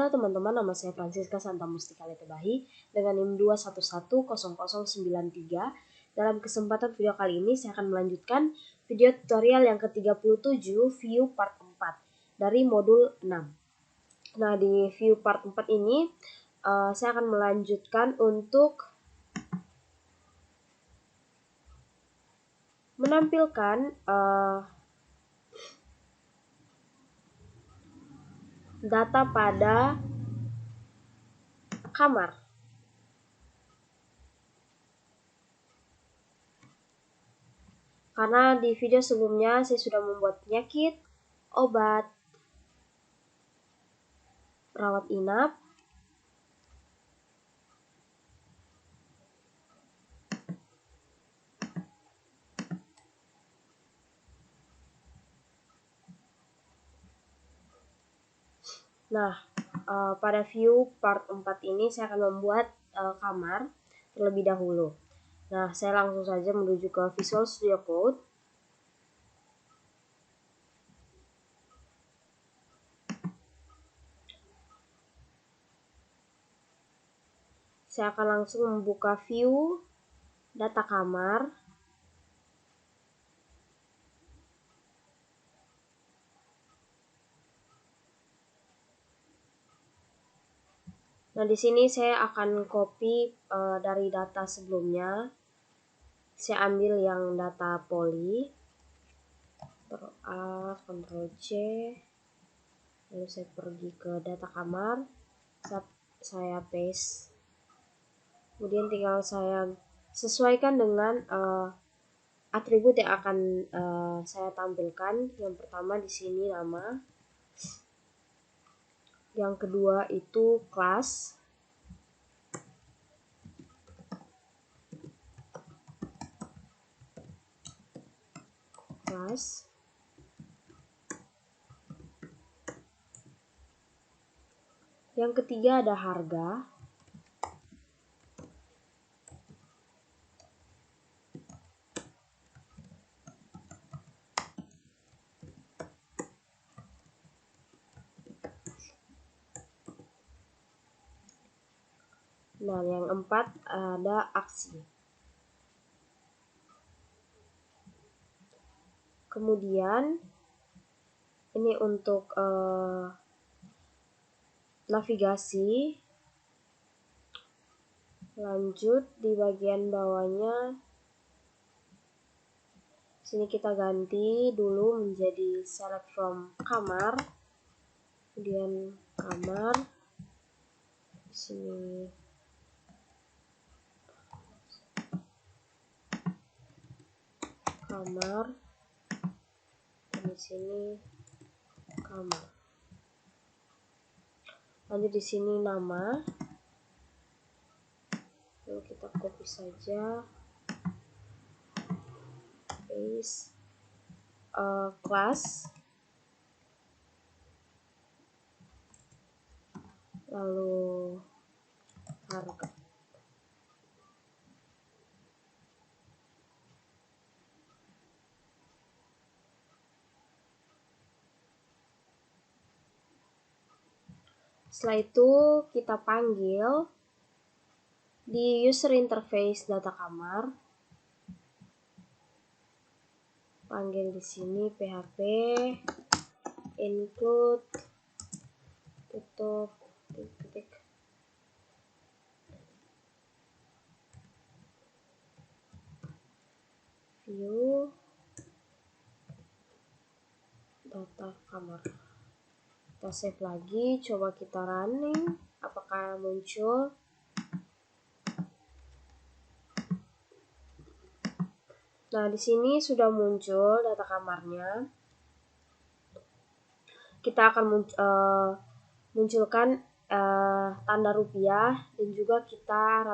Halo teman-teman, nama saya Francisca Santamustika Letebahi dengan NIM 2110093. Dalam kesempatan video kali ini saya akan melanjutkan video tutorial yang ke-37 view part 4 dari modul 6. Nah, di view part 4 ini saya akan melanjutkan untuk menampilkan data pada kamar. Karena di video sebelumnya saya sudah membuat penyakit, obat, rawat inap, nah, pada view part 4 ini saya akan membuat kamar terlebih dahulu. Nah, saya langsung saja menuju ke Visual Studio Code. Saya akan langsung membuka view data kamar. Nah, di sini saya akan copy dari data sebelumnya. Saya ambil yang data poli. Ctrl A, Ctrl C. Lalu saya pergi ke data kamar. Saya paste. Kemudian tinggal saya sesuaikan dengan atribut yang akan saya tampilkan. Yang pertama di sini nama. Yang kedua itu kelas. Yang ketiga ada harga. Nah, yang empat ada aksi. Kemudian ini untuk navigasi. Lanjut di bagian bawahnya. Sini kita ganti dulu menjadi select from kamar. Kemudian kamar. Di sini kamar. Di sini kamar. Lanjut di sini nama. Lalu kita copy saja. Paste. Kelas. Lalu harga. Setelah itu kita panggil di user interface data kamar. Panggil di sini php include tutup titik view data kamar. Kita save lagi, coba kita running, apakah muncul. Nah, di sini sudah muncul data kamarnya. Kita akan munculkan tanda rupiah dan juga kita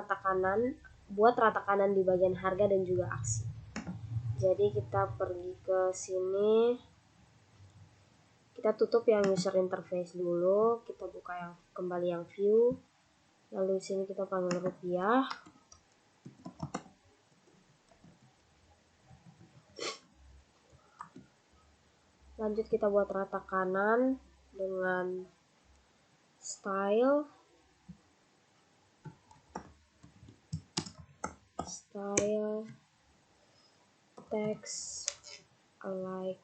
buat rata kanan di bagian harga dan juga aksi. Jadi kita pergi ke sini. Kita tutup yang user interface dulu, kita buka kembali yang view. Lalu di sini kita panggil rupiah. Lanjut kita buat rata kanan dengan style text like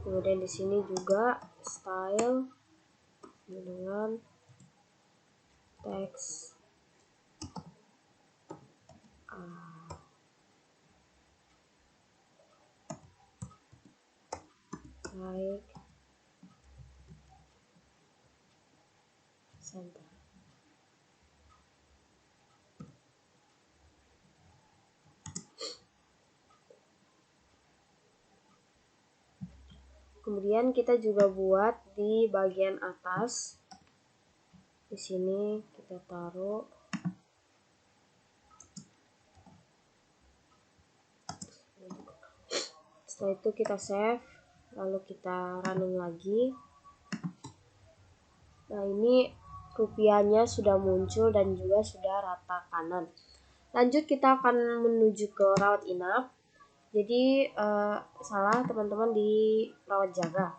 kemudian di sini juga style dengan text like center. Kemudian kita juga buat di bagian atas. Di sini kita taruh setelah itu kita save, lalu kita running lagi. Nah, ini rupiahnya sudah muncul dan juga sudah rata kanan. Lanjut kita akan menuju ke rawat inap. Jadi salah teman-teman di rawat jaga.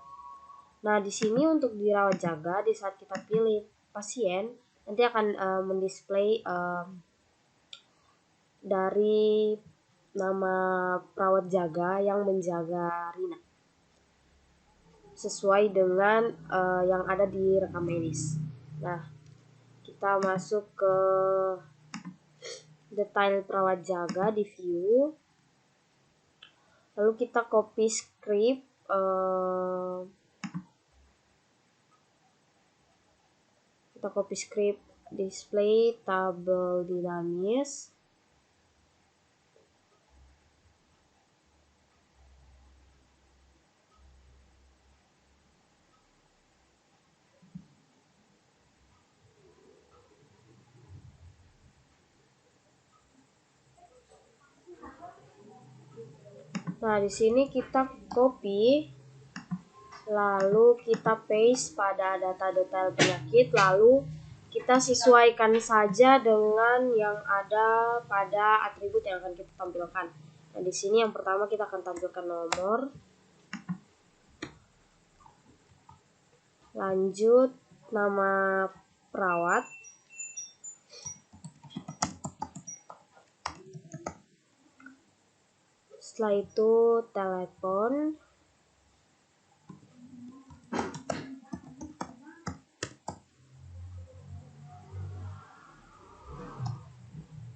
Nah, di sini untuk di rawat jaga, di saat kita pilih pasien, nanti akan mendisplay dari nama perawat jaga yang menjaga Rina sesuai dengan yang ada di rekam medis. Nah, kita masuk ke detail perawat jaga di view, lalu kita copy script display tabel dinamis. Nah, di sini kita copy, lalu kita paste pada data detail penyakit, lalu kita sesuaikan saja dengan yang ada pada atribut yang akan kita tampilkan. Nah, di sini yang pertama kita akan tampilkan nomor, lanjut nama perawat, setelah itu telepon,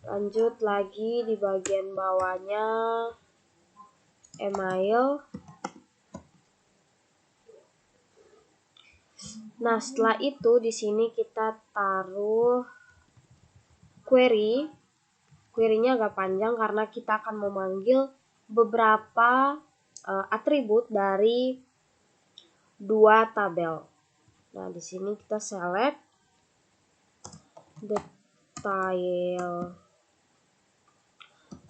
lanjut lagi di bagian bawahnya email. Nah, setelah itu di sini kita taruh query. Query-nya agak panjang karena kita akan memanggil beberapa atribut dari dua tabel. Nah, di sini kita select detail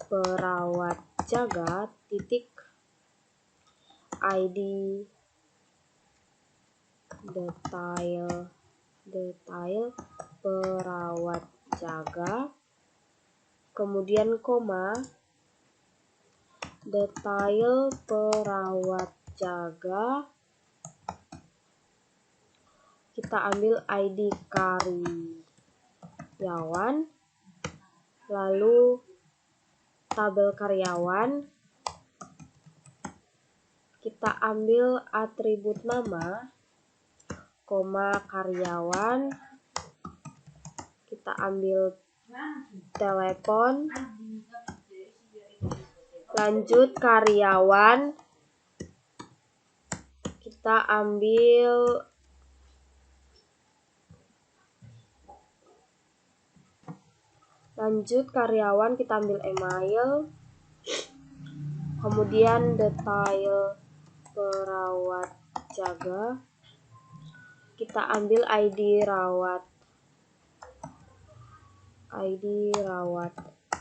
perawat jaga titik ID detail perawat jaga, kemudian koma, detail perawat jaga, kita ambil ID karyawan, lalu tabel karyawan, kita ambil atribut nama, koma karyawan, kita ambil telepon, lanjut karyawan, kita ambil email, kemudian detail perawat jaga, kita ambil ID rawat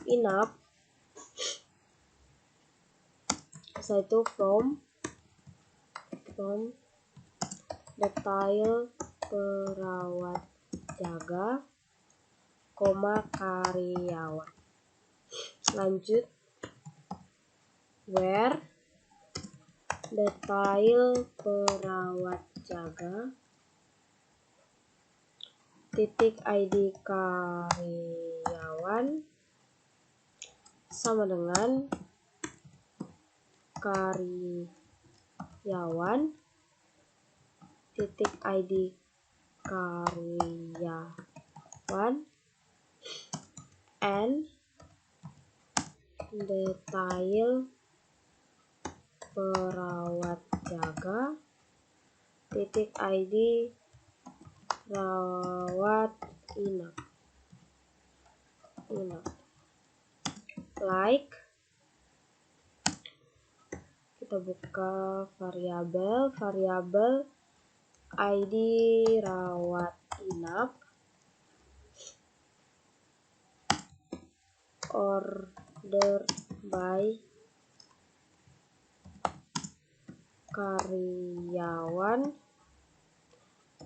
inap, setelah itu from detail perawat jaga, koma karyawan, lanjut where detail perawat jaga, titik ID karyawan sama dengan karyawan titik ID karyawan and detail perawat jaga titik ID rawat inap. Like, kita buka variabel ID rawat inap, order by karyawan,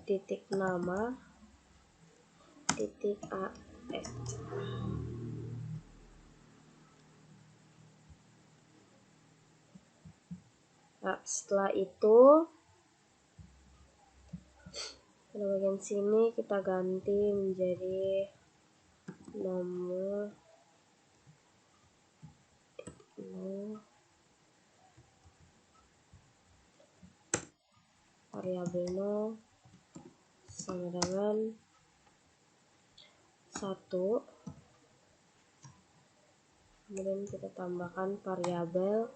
titik nama, titik AS. Nah, setelah itu pada bagian sini kita ganti menjadi nomor variabel no sama dengan 1. Kemudian kita tambahkan variabel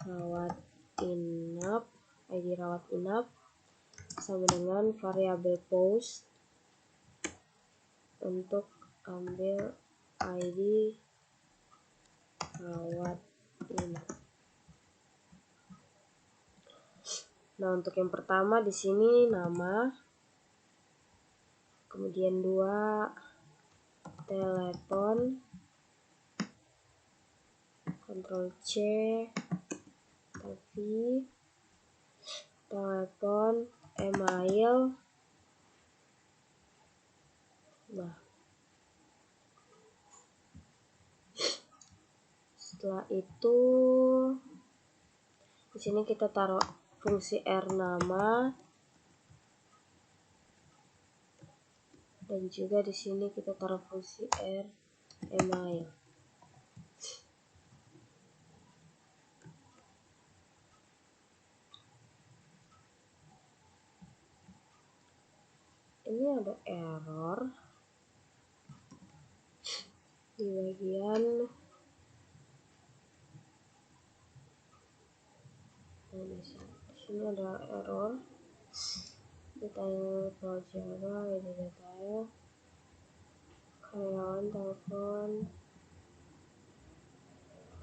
rawat inap, ID rawat inap sama dengan variabel post untuk ambil ID rawat inap. Nah, untuk yang pertama di sini nama, kemudian 2 telepon, Ctrl C, telepon, email. Nah, setelah itu di sini kita taruh fungsi R nama dan juga di sini kita taruh fungsi R email. Ini ada error di bagian di sini ada error detail pelajaran, ini detail karyawan, telepon,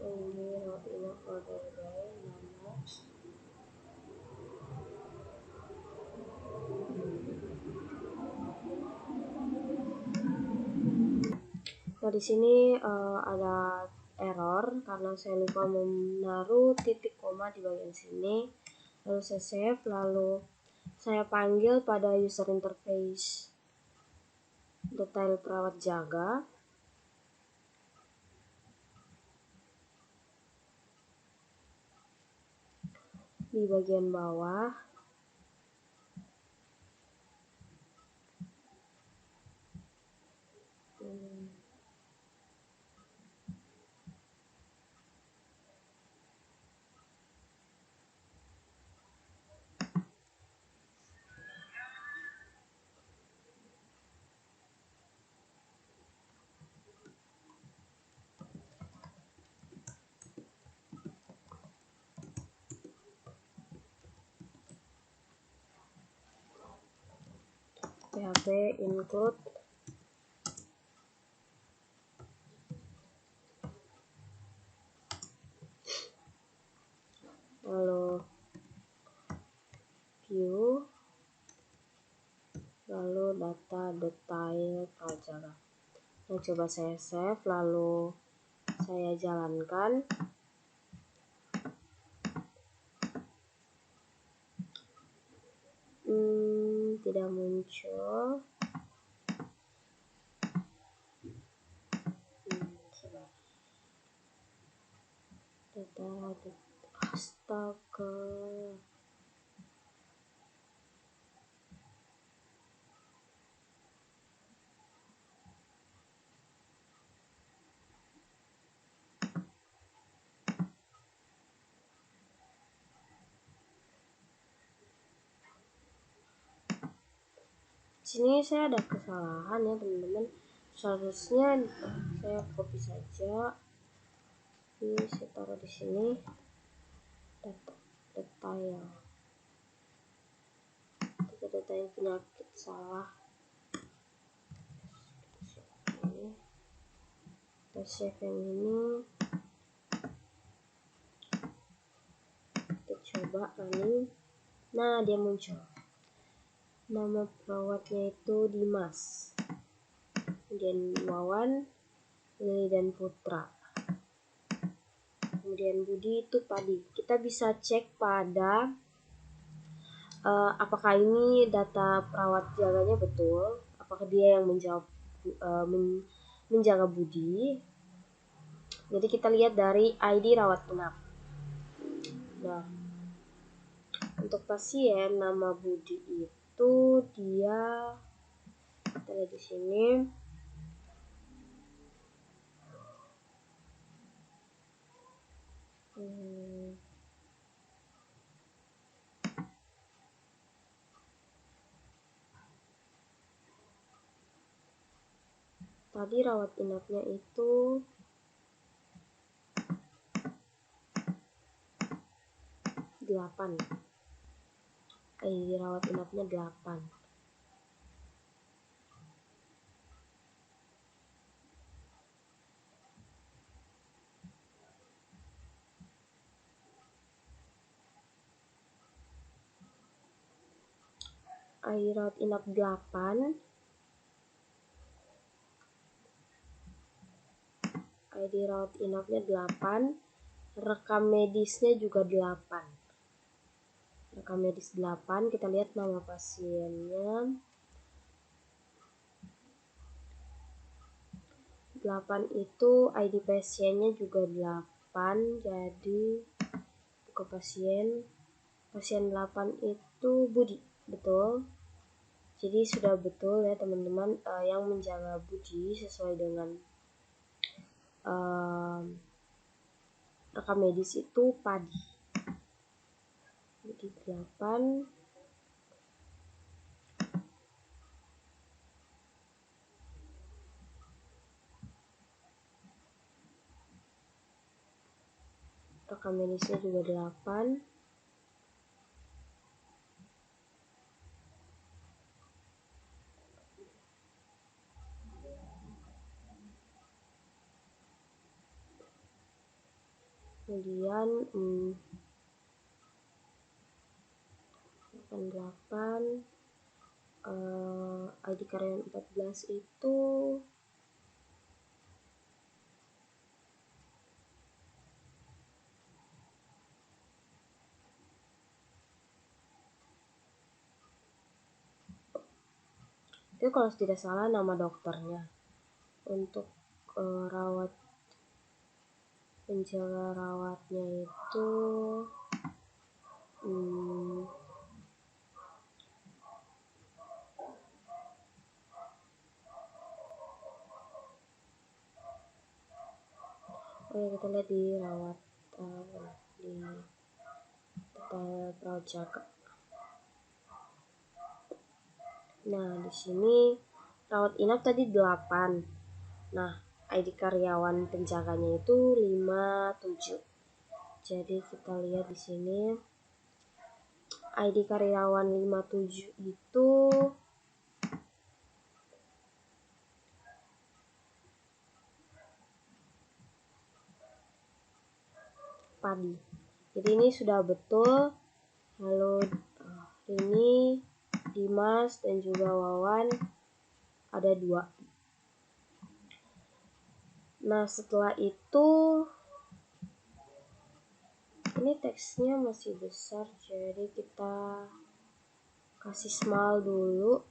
ini rawat inap, order by nama. Nah, di sini ada error karena saya lupa menaruh titik koma di bagian sini. Lalu saya save, lalu saya panggil pada user interface detail perawat jaga. Di bagian bawah PHP include lalu view, lalu data detail pelajaran. Nah, coba saya save, lalu saya jalankan. Tidak muncul. Data astaga. sini saya ada kesalahan ya teman-teman. Seharusnya saya copy saja. Ini saya taruh di sini. Detail penyakit salah. Kita save yang ini. Kita coba running. Nah, dia muncul. Nama perawatnya itu Dimas. Kemudian Wawan, Lili dan Putra. Kemudian Budi itu Padi. Kita bisa cek pada apakah ini data perawat jaganya betul, apakah dia yang menjaga Budi. Jadi kita lihat dari ID rawat inap. Nah, untuk pasien nama Budi itu dia, kita lihat di sini. Tadi rawat inapnya itu 8. Rawat inapnya 8. Rawat inap 8. ID rawat inapnya 8. Rekam medisnya juga 8. Rekam medis 8. Kita lihat nama pasiennya. 8 itu ID pasiennya juga 8. Jadi buka pasien 8 itu Budi, betul. Jadi sudah betul ya teman-teman, yang menjaga Budi sesuai dengan rekam medis itu Padi. Jadi 8. Rekam medisnya juga 8. Kemudian 8 ID karyawan 14 itu kalau tidak salah nama dokternya. Untuk penjaga rawatnya itu kita lihat di rawat di detail perawat jaga. Nah, di sini rawat inap tadi 8. Nah, ID karyawan penjaganya itu 57. Jadi kita lihat di sini ID karyawan 57 itu Padi. Jadi ini sudah betul. Halo, ini Dimas dan juga Wawan ada 2. Nah, setelah itu ini teksnya masih besar, jadi kita kasih small dulu.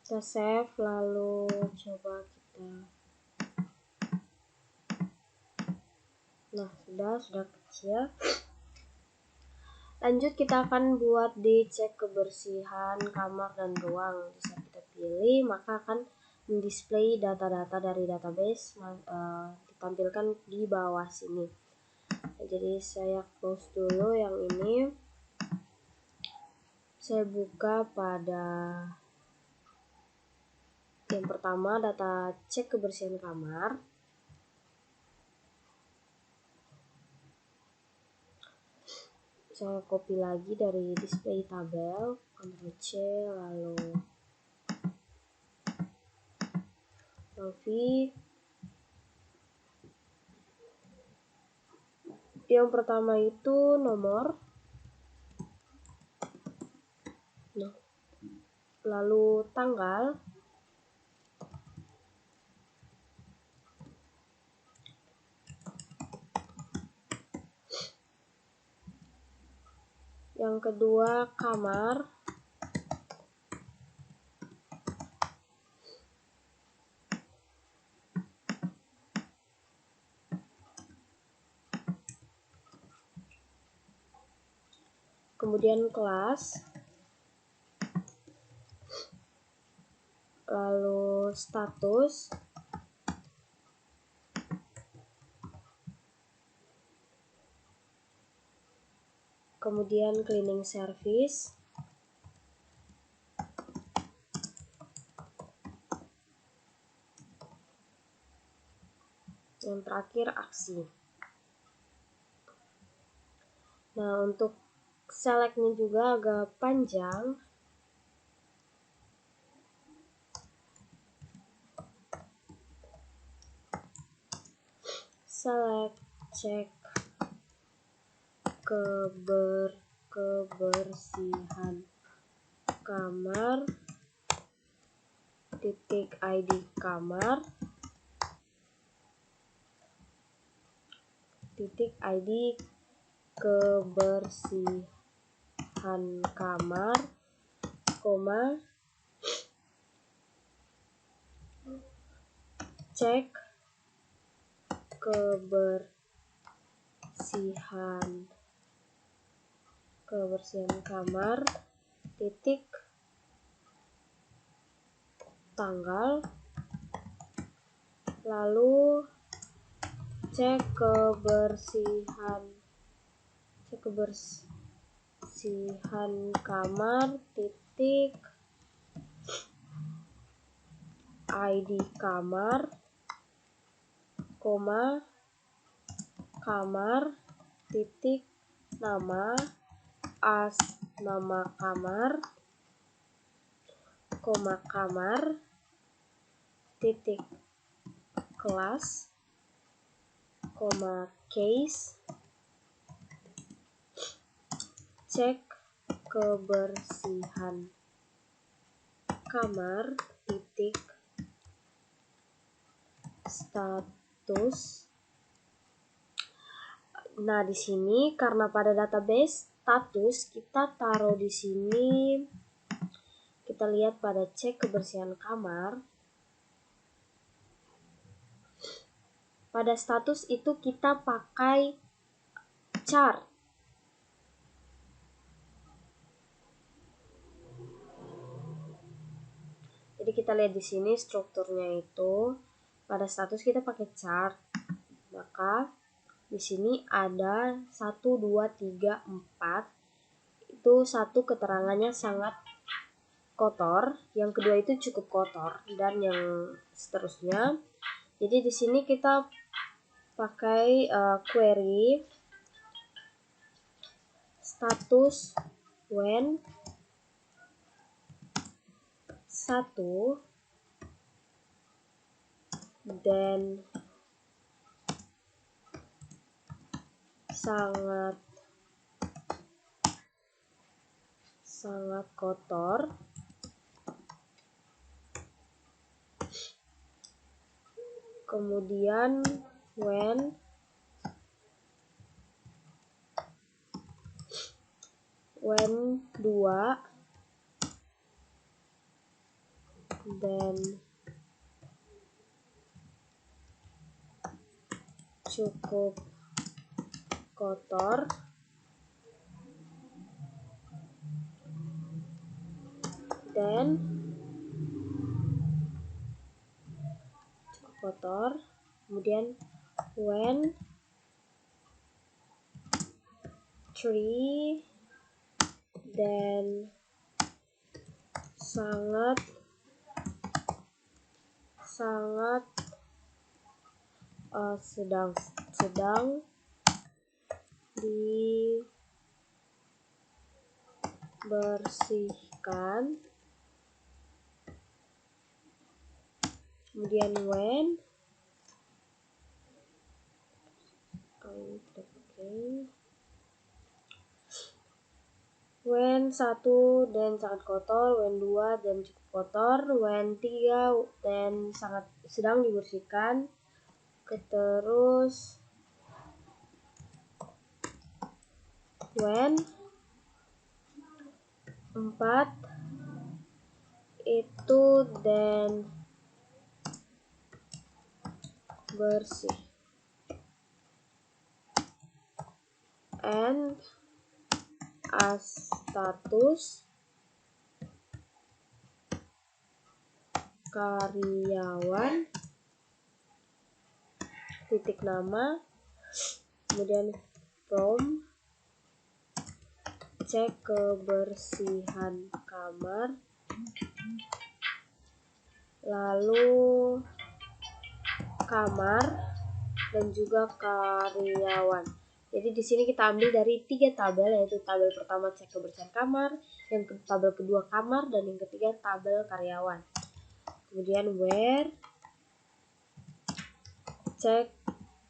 Kita save, lalu coba kita. Nah, sudah kecil. Lanjut kita akan buat di cek kebersihan kamar dan ruang. Bisa kita pilih, maka akan mendisplay data-data dari database ditampilkan di bawah sini. Jadi saya close dulu yang ini. Saya buka pada yang pertama, data cek kebersihan kamar. Saya copy lagi dari display tabel, Ctrl C, lalu V. Yang pertama itu nomor, lalu tanggal, yang kedua kamar, kemudian kelas, lalu status, kemudian cleaning service, yang terakhir aksi. Nah, untuk selectnya juga agak panjang. Select cek kebersihan kamar, titik ID kamar, titik ID kebersihan kamar, koma, cek kebersihan kamar, titik tanggal, lalu cek kebersihan kamar, titik ID kamar, koma, kamar, titik nama, nama kamar, koma, kamar, titik kelas, koma, case, cek kebersihan kamar, titik status. Nah, di sini karena pada database status kita taruh di sini, kita lihat pada cek kebersihan kamar. Pada status itu kita pakai chart. Jadi kita lihat di sini strukturnya itu pada status kita pakai chart. Maka di sini ada 1, 2, 3, 4. Itu satu keterangannya sangat kotor, yang kedua itu cukup kotor, dan yang seterusnya. Jadi di sini kita pakai query status when 1 dan sangat kotor, kemudian when 2 dan cukup kotor, dan kemudian when tree, dan sangat sedang dibersihkan. Kemudian when 1 dan sangat kotor, when 2 dan cukup kotor, when 3 dan sangat sedang dibersihkan. Terus when 4 itu dan bersih, and as status karyawan, titik nama, kemudian from, cek kebersihan kamar, lalu kamar dan juga karyawan. Jadi di sini kita ambil dari 3 tabel, yaitu tabel pertama cek kebersihan kamar, yang tabel kedua kamar, dan yang ketiga tabel karyawan. Kemudian where cek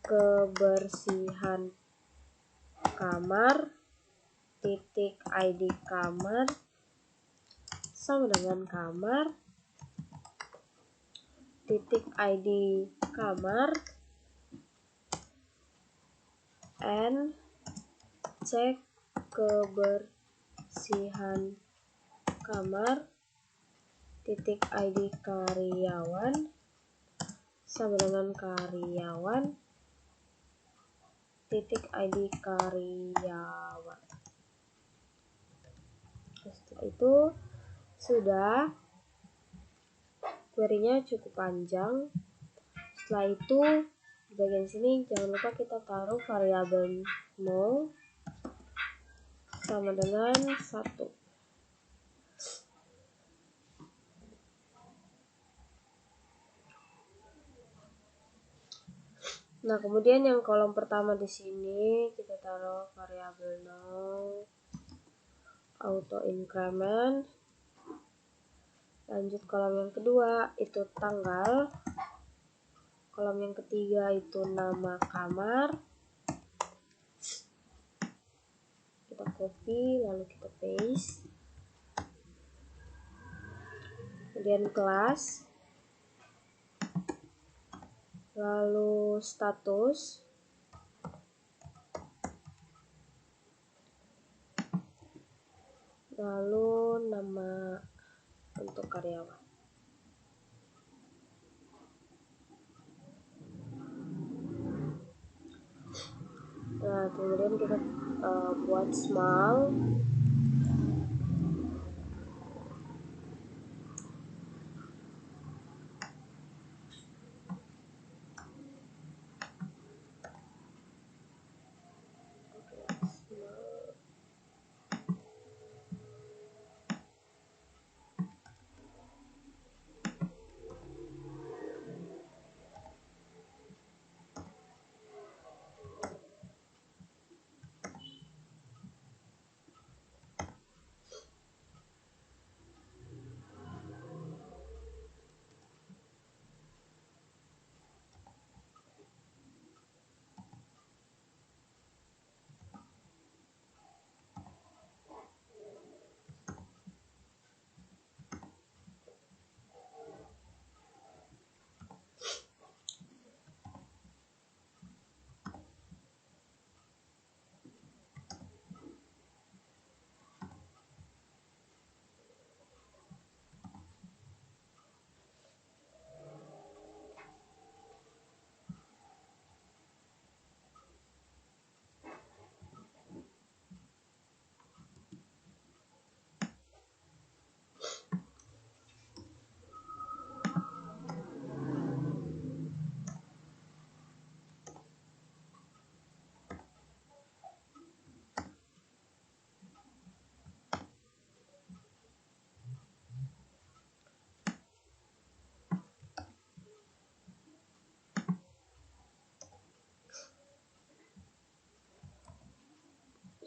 kebersihan kamar, titik ID kamar sama dengan kamar, titik ID kamar, and cek kebersihan kamar, titik ID karyawan sama dengan karyawan, titik ID karyawan. Setelah itu sudah, query-nya cukup panjang. Setelah itu di bagian sini jangan lupa kita taruh variabel no sama dengan 1. Nah, kemudian yang kolom pertama di sini kita taruh variabel no auto increment. Lanjut kolom yang kedua itu tanggal. Kolom yang ketiga itu nama kamar. Kita copy lalu kita paste. Kemudian kelas. Lalu status. Lalu nama untuk karyawan. Nah, kemudian kita buat small.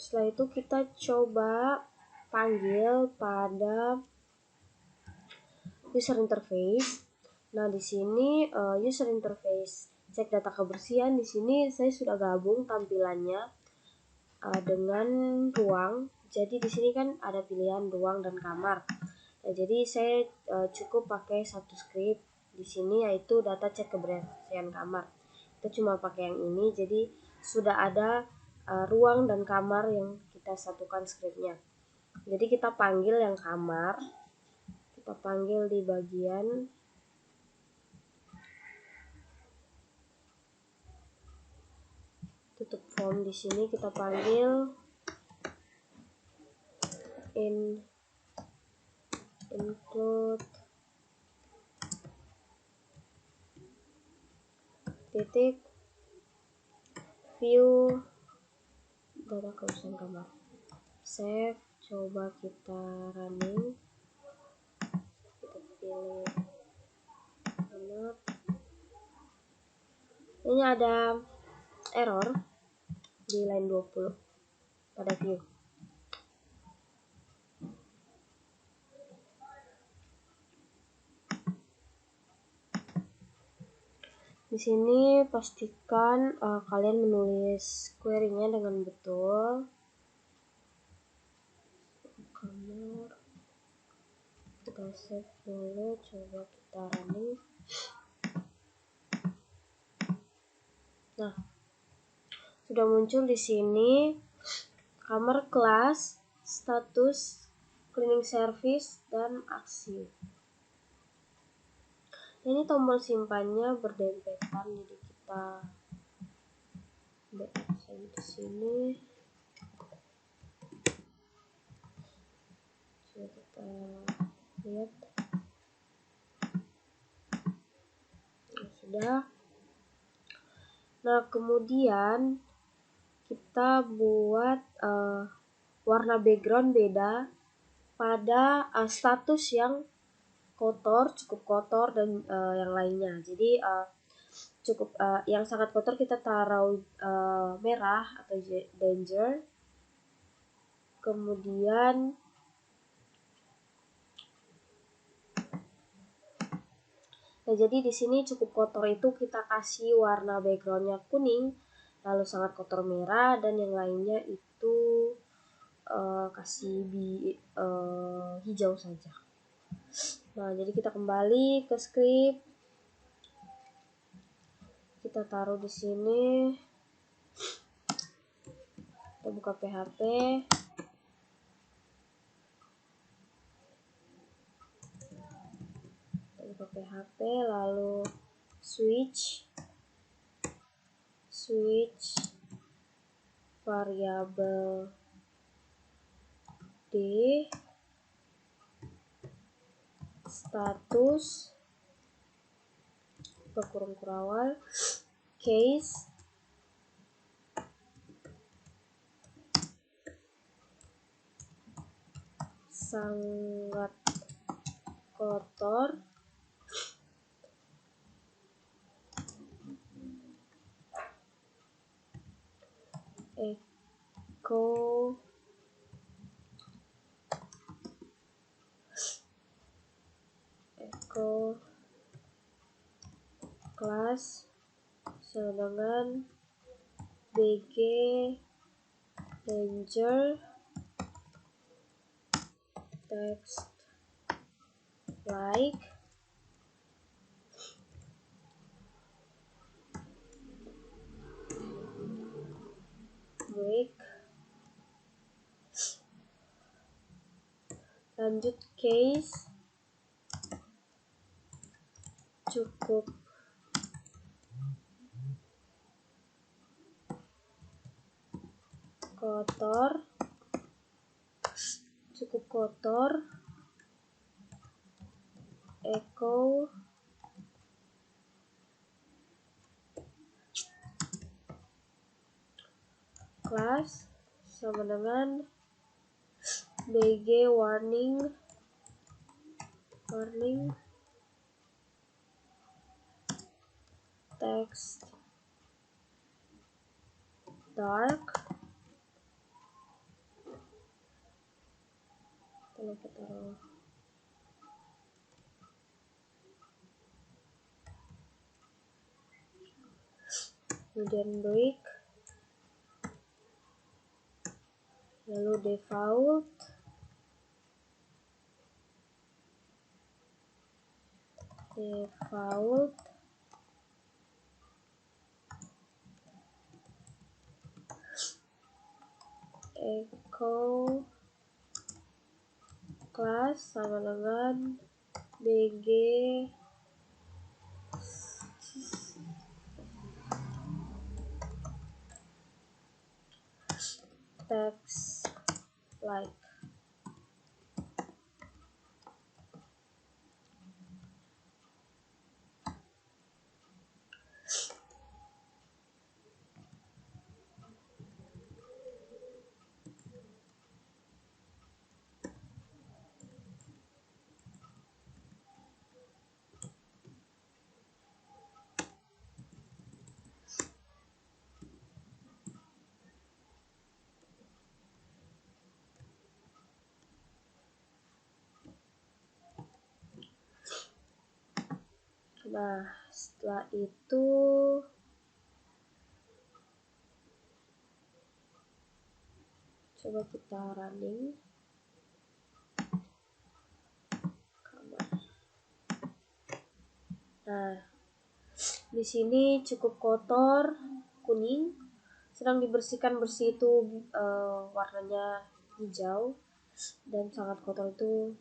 Setelah itu kita coba panggil pada user interface. Nah, di sini user interface cek data kebersihan, di sini saya sudah gabung tampilannya dengan ruang. Jadi di sini kan ada pilihan ruang dan kamar. Nah, jadi saya cukup pakai satu script di sini, yaitu data cek kebersihan kamar. Kita cuma pakai yang ini, jadi sudah ada ruang dan kamar yang kita satukan scriptnya. Jadi kita panggil yang kamar, kita panggil di bagian tutup form. Di sini kita panggil include titik view data kebersihan kamar. Save, coba kita running, kita pilih kamar. Ini ada error di line 20 pada view. Di sini pastikan kalian menulis query-nya dengan betul. Kamar, kita save dulu, coba kita running. Nah, sudah muncul di sini kamar, kelas, status, cleaning service, dan aksi. Ini tombol simpannya berdempetan, jadi kita back saja di sini. Coba kita lihat. Sudah. Nah, kemudian kita buat warna background beda pada status yang kotor, cukup kotor, dan yang lainnya. Jadi cukup yang sangat kotor kita taruh merah atau danger. Kemudian nah, jadi di sini cukup kotor itu kita kasih warna backgroundnya kuning, lalu sangat kotor merah, dan yang lainnya itu kasih hijau saja. Nah, jadi kita kembali ke script, kita taruh di sini, kita buka PHP, lalu switch variabel d status kurung kurawal case sangat kotor echo kelas sama dengan bg danger text like break, lanjut case cukup kotor echo class sama dengan bg warning text dark lupa taruh kemudian break, lalu default, echo class sama dengan bg text like. Nah, setelah itu coba kita running. Nah, di sini cukup kotor, kuning, sedang dibersihkan bersih itu warnanya hijau, dan sangat kotor itu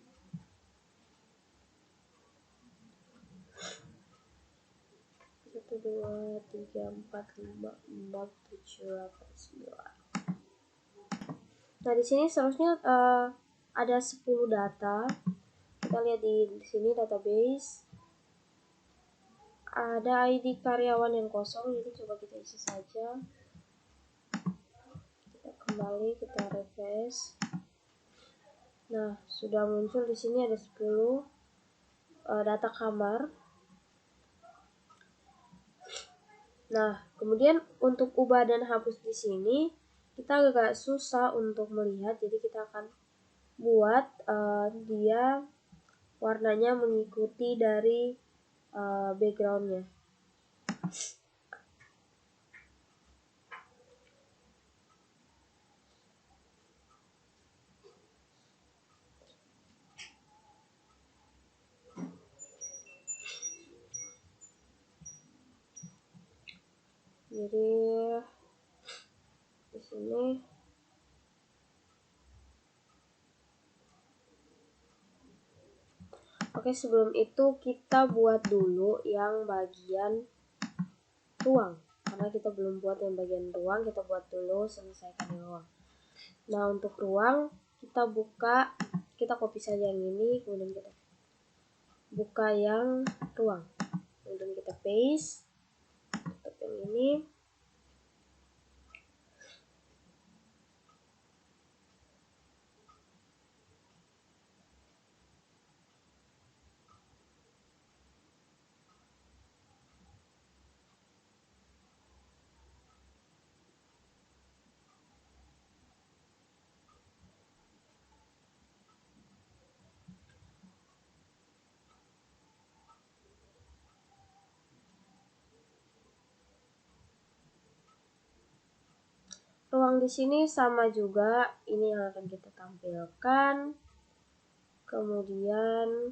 1, 2, 3, 4, 5, 6, 7, 8, 9. Nah, di sini seharusnya ada 10 data. Kita lihat di sini database. Ada ID karyawan yang kosong, jadi coba kita isi saja. Kita kembali, kita refresh. Nah, sudah muncul di sini ada 10 data kamar. Nah, kemudian untuk ubah dan hapus di sini kita agak susah untuk melihat, jadi kita akan buat dia warnanya mengikuti dari backgroundnya. Jadi di sini oke, sebelum itu kita buat dulu yang bagian ruang, karena kita belum buat yang bagian ruang. Kita buat dulu, selesaikan yang ruang. Nah, untuk ruang kita buka, kita copy saja yang ini, kemudian kita buka yang ruang, kemudian kita paste, tutup yang ini. Ruang di sini sama juga, ini yang akan kita tampilkan. Kemudian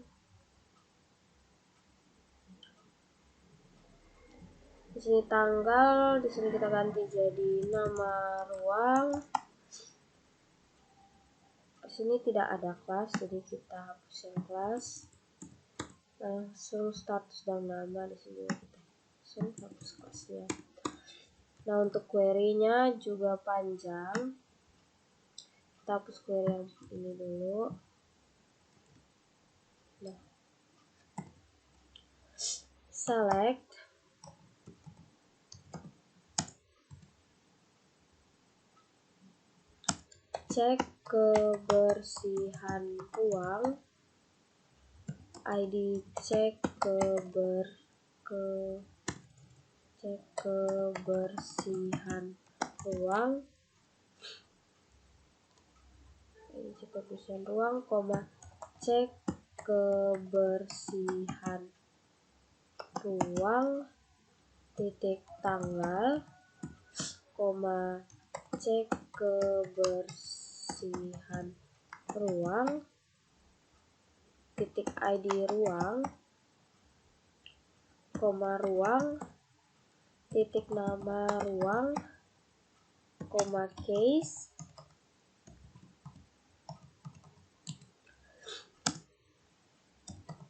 di sini tanggal, di sini kita ganti jadi nama ruang. Di sini tidak ada kelas, jadi kita hapus yang kelas. Langsung status dan nama, di sini kita langsung hapus kelasnya. Nah, untuk query-nya juga panjang. Kita hapus query yang ini dulu. Nah, select, cek kebersihan ruang, ID cek kebersihan ruang, ini cek kebersihan ruang, cek kebersihan ruang, titik tanggal, cek kebersihan ruang, titik ID ruang, ruang, titik nama ruang, case,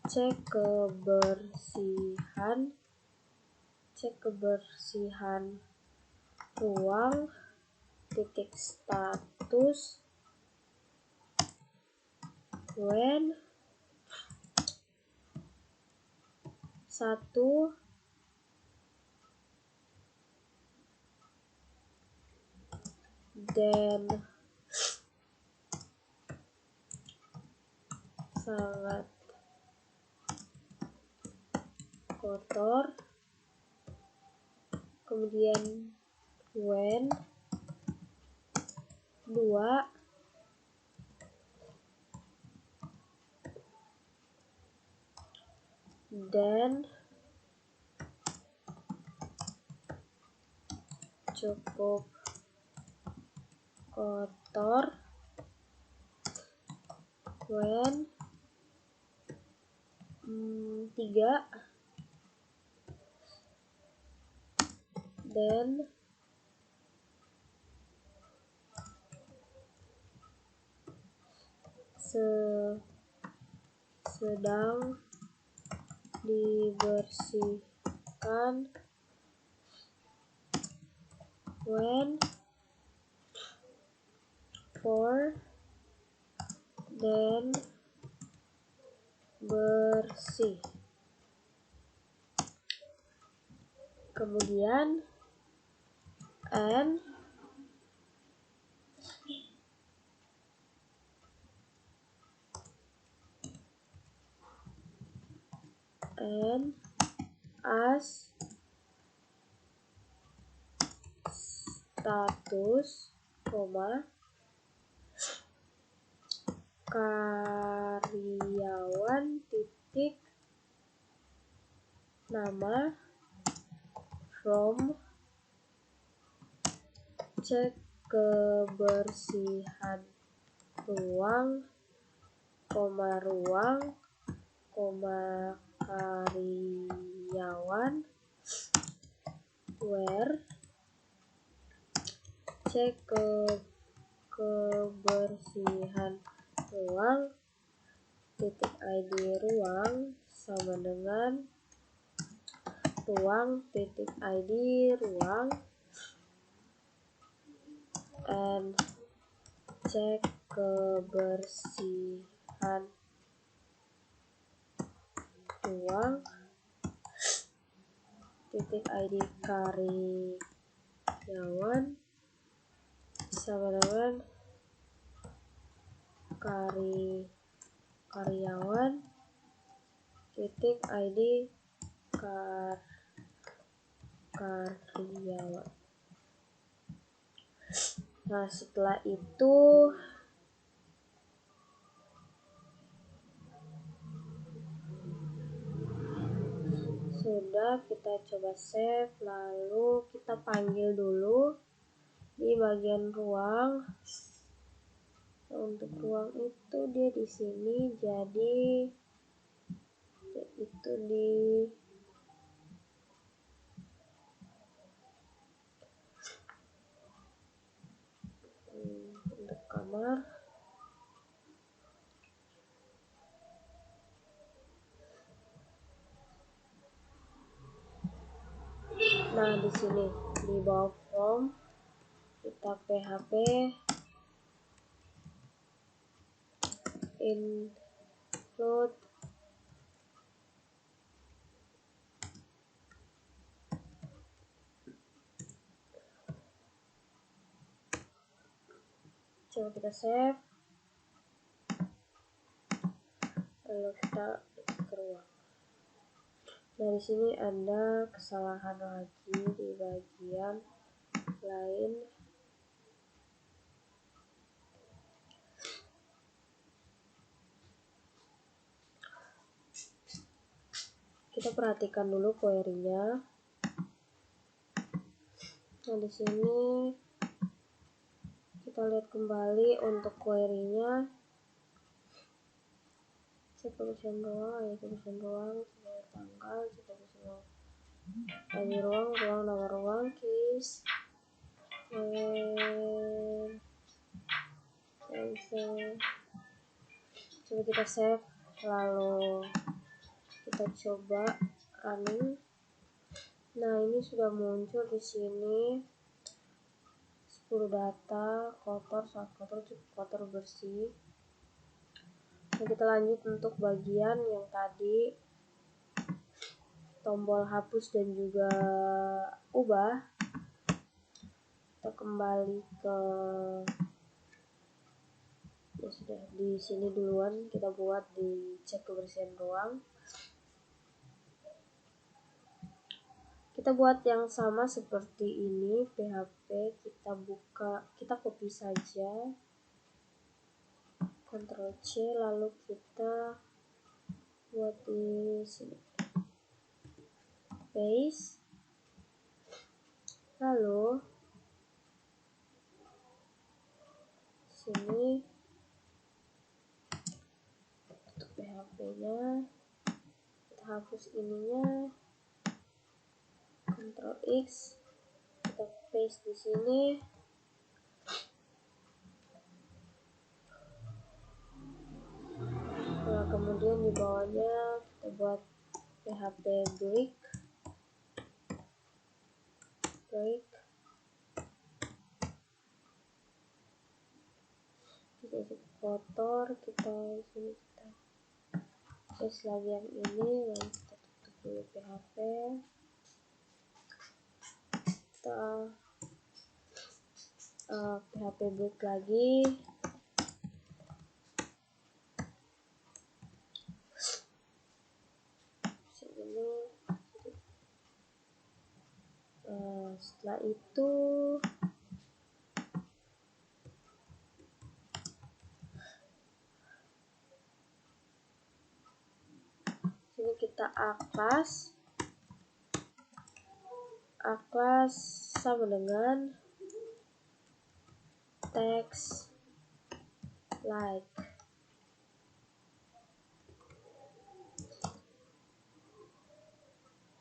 cek kebersihan ruang, titik status when 1 dan sangat kotor. Kemudian when 2 dan cukup kotor, when 3 dan sedang dibersihkan, when 4 dan bersih. Kemudian and as status, karyawan titik nama from cek kebersihan ruang, ruang, karyawan where cek kebersihan ruang, titik ID ruang sama dengan ruang, titik ID ruang, and cek kebersihan ruang, titik ID karyawan sama dengan karyawan, titik ID karyawan. Nah, setelah itu sudah, kita coba save, lalu kita panggil dulu di bagian ruang. Nah, untuk ruang itu dia di sini, jadi itu di untuk kamar. Nah, di sini di bawah form kita php include coba kita save, lalu kita ke ruang. Nah, di sini ada kesalahan lagi di bagian lain. kita perhatikan dulu query-nya. Nah, di sini kita lihat kembali untuk query-nya. Cek kebersihan ruang, kebersihan ruang, tanggal, cek kebersihan ID ruang, nama ruang, case, coba kita save, lalu kita coba running. Nah, ini sudah muncul di sini 10 data, kotor, sangat kotor, cukup kotor, bersih. Nah, kita lanjut untuk bagian yang tadi tombol hapus dan juga ubah. Kita kembali ke ya sudah di sini duluan, kita buat di cek kebersihan ruang. Kita buat yang sama seperti ini, PHP, kita buka, kita copy saja, Ctrl C, lalu kita buat di sini, paste, lalu sini tutup PHP-nya, kita hapus ininya, Ctrl X, kita paste di sini. Nah, kemudian di bawahnya kita buat PHP break. Kita isi kotor, kita sini kita paste lagi yang ini, lalu kita tutup dulu PHP. Kita PHP break lagi. Sini. Setelah itu sini kita A-class sama dengan text like.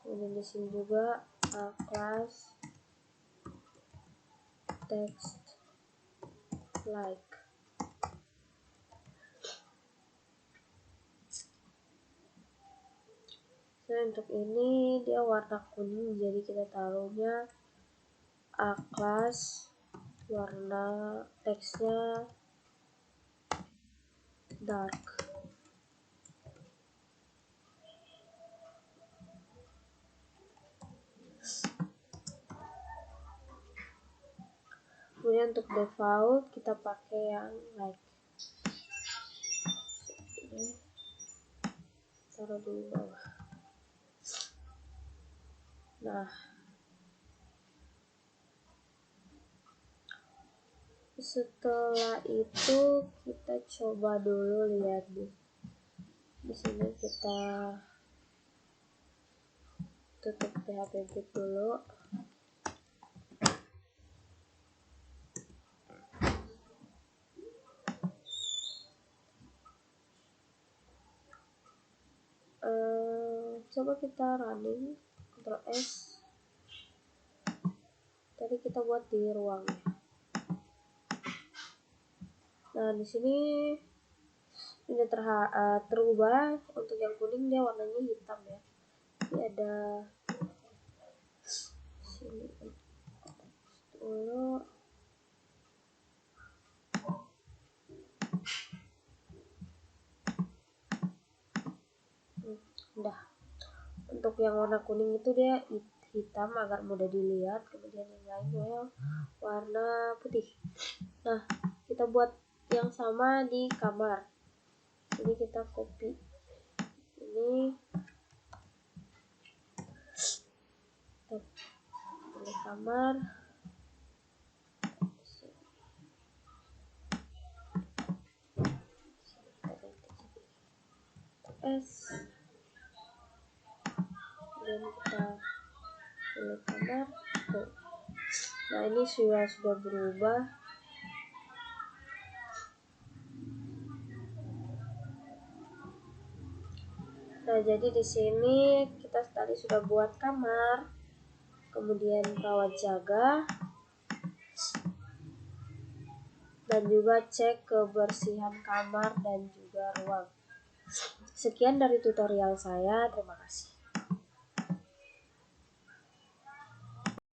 Kemudian di sini juga A-class text like. Nah, untuk ini dia warna kuning, jadi kita taruhnya A-class, warna teksnya dark. Kemudian untuk default kita pakai yang like. Ini taruh di bawah. Nah, setelah itu kita coba dulu lihat di sini, kita tutup PHP break dulu. Coba kita running, Ctrl S. Tadi kita buat di ruangnya. Nah, di sini ini terubah. Untuk yang kuning dia warnanya hitam ya. Ini ada sini dulu. Udah. Untuk yang warna kuning itu dia hitam agar mudah dilihat, kemudian yang lainnya warna putih. Nah, kita buat yang sama di kamar. Jadi kita copy ini, kita pilih kamar, S, kita pilih kamar. Nah, ini sudah berubah. Nah, jadi di sini kita tadi sudah buat kamar, kemudian rawat jaga, dan juga cek kebersihan kamar dan juga ruang. Sekian dari tutorial saya, terima kasih.